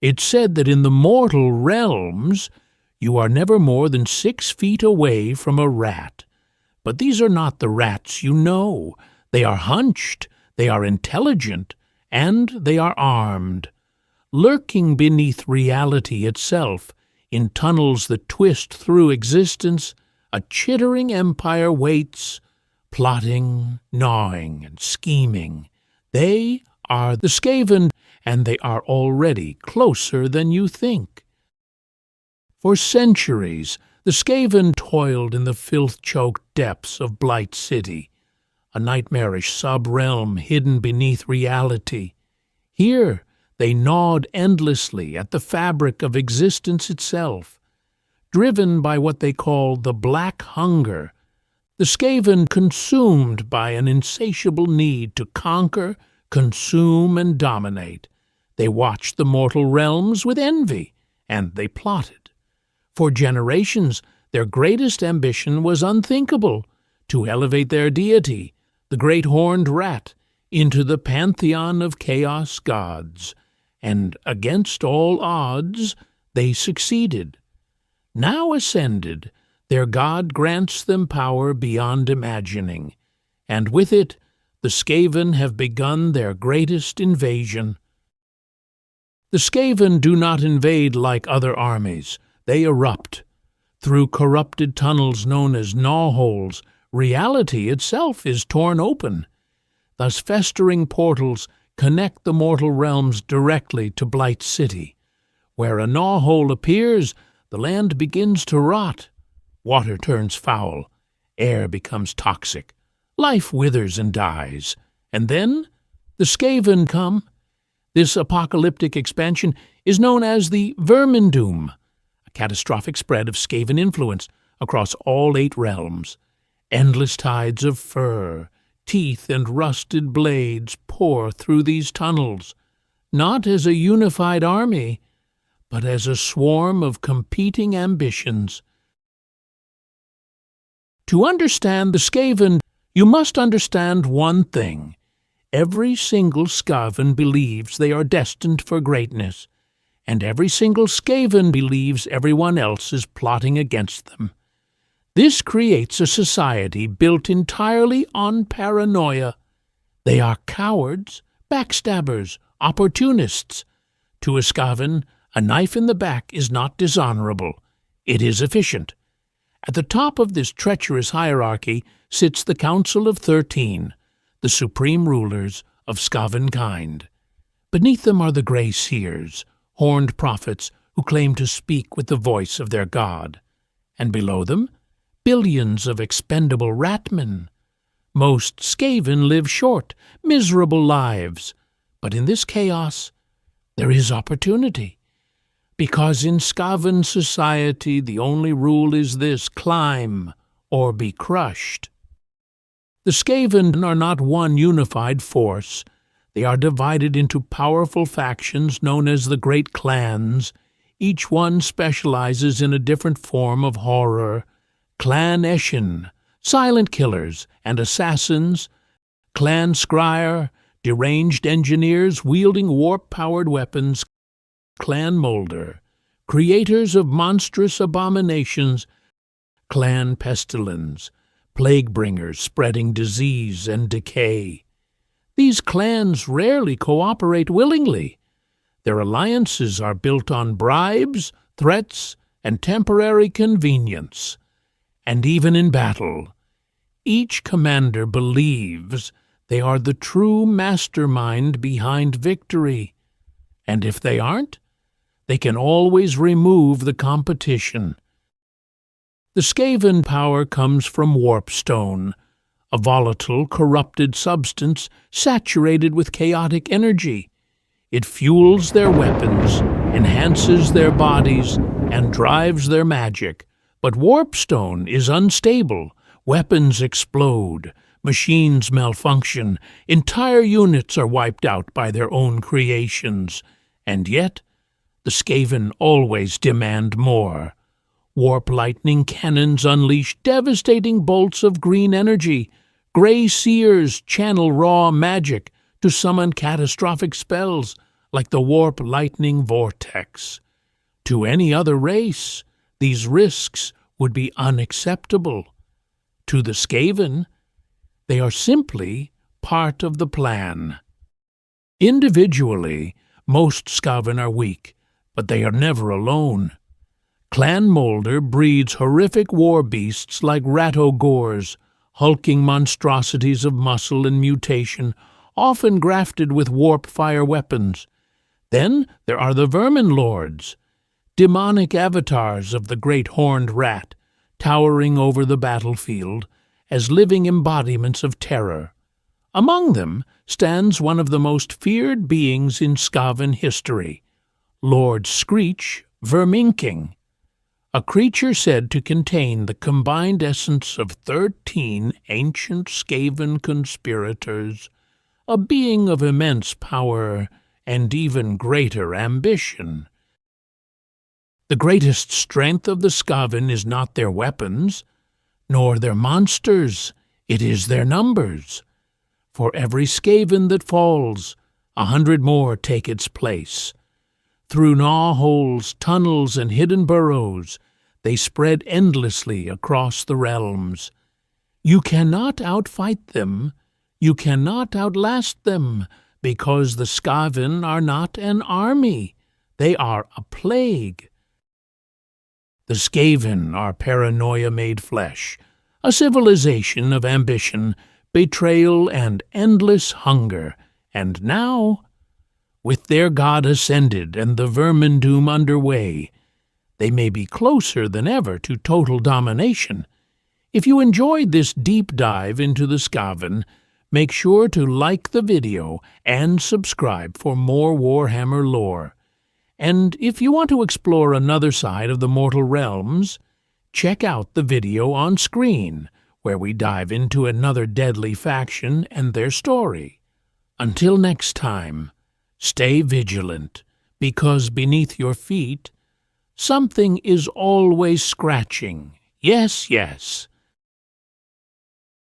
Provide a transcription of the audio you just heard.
It's said that in the mortal realms you are never more than 6 feet away from a rat. But these are not the rats you know. They are hunched, they are intelligent, and they are armed. Lurking beneath reality itself, in tunnels that twist through existence, a chittering empire waits, plotting, gnawing, and scheming. They are the Skaven, and they are already closer than you think. For centuries, the Skaven toiled in the filth-choked depths of Blight City, a nightmarish sub-realm hidden beneath reality. Here, they gnawed endlessly at the fabric of existence itself. Driven by what they call the Black Hunger, the Skaven consumed by an insatiable need to conquer, consume, and dominate. They watched the mortal realms with envy, and they plotted. For generations, their greatest ambition was unthinkable: to elevate their deity, the great horned rat, into the pantheon of chaos gods. And against all odds, they succeeded. Now ascended, their god grants them power beyond imagining, and with it, the Skaven have begun their greatest invasion. The Skaven do not invade like other armies. They erupt. Through corrupted tunnels known as gnawholes, reality itself is torn open. Thus festering portals connect the mortal realms directly to Blight City. Where a gnawhole appears, the land begins to rot. Water turns foul. Air becomes toxic. Life withers and dies. And then the Skaven come. This apocalyptic expansion is known as the Vermindoom, a catastrophic spread of Skaven influence across all 8 realms. Endless tides of fur, teeth, and rusted blades pour through these tunnels, not as a unified army, but as a swarm of competing ambitions. To understand the Skaven, you must understand one thing. Every single Skaven believes they are destined for greatness, and every single Skaven believes everyone else is plotting against them. This creates a society built entirely on paranoia. They are cowards, backstabbers, opportunists. To a Skaven, a knife in the back is not dishonorable. It is efficient. At the top of this treacherous hierarchy sits the Council of 13, the supreme rulers of Skaven kind. Beneath them are the Grey Seers, horned prophets who claim to speak with the voice of their god. And below them, billions of expendable ratmen. Most Skaven live short, miserable lives, but in this chaos there is opportunity. Because in Skaven society the only rule is this: climb or be crushed. The Skaven are not one unified force. They are divided into powerful factions known as the Great Clans. Each one specializes in a different form of horror. Clan Eshin, silent killers and assassins. Clan Scryer, deranged engineers wielding warp-powered weapons. Clan Molder, creators of monstrous abominations. Clan Pestilence, plague-bringers spreading disease and decay. These clans rarely cooperate willingly. Their alliances are built on bribes, threats, and temporary convenience. And even in battle, each commander believes they are the true mastermind behind victory. And if they aren't, they can always remove the competition. The Skaven power comes from warpstone, a volatile, corrupted substance saturated with chaotic energy. It fuels their weapons, enhances their bodies, and drives their magic. But warpstone is unstable. Weapons explode, machines malfunction, entire units are wiped out by their own creations. And yet, the Skaven always demand more. Warp lightning cannons unleash devastating bolts of green energy. Grey Seers channel raw magic to summon catastrophic spells. like the warp lightning vortex. To any other race, these risks would be unacceptable. To the Skaven, they are simply part of the plan. Individually, most Skaven are weak, but they are never alone. Clan Moulder breeds horrific war beasts like rat-ogres, hulking monstrosities of muscle and mutation, often grafted with warp fire weapons. Then there are the Vermin Lords, demonic avatars of the great horned rat, towering over the battlefield as living embodiments of terror. Among them stands one of the most feared beings in Skaven history, Lord Screech Verminking, a creature said to contain the combined essence of 13 ancient Skaven conspirators, a being of immense power and even greater ambition. The greatest strength of the Skaven is not their weapons, nor their monsters, it is their numbers. For every Skaven that falls, 100 more take its place. Through gnaw-holes, tunnels, and hidden burrows, they spread endlessly across the realms. You cannot outfight them, you cannot outlast them, because the Skaven are not an army, they are a plague. The Skaven are paranoia made flesh, a civilization of ambition, betrayal, and endless hunger, and now, with their god ascended and the vermin doom underway, they may be closer than ever to total domination. If you enjoyed this deep dive into the Skaven, make sure to like the video and subscribe for more Warhammer lore. And if you want to explore another side of the mortal realms, check out the video on screen, where we dive into another deadly faction and their story. Until next time, stay vigilant, because beneath your feet, something is always scratching. Yes, yes.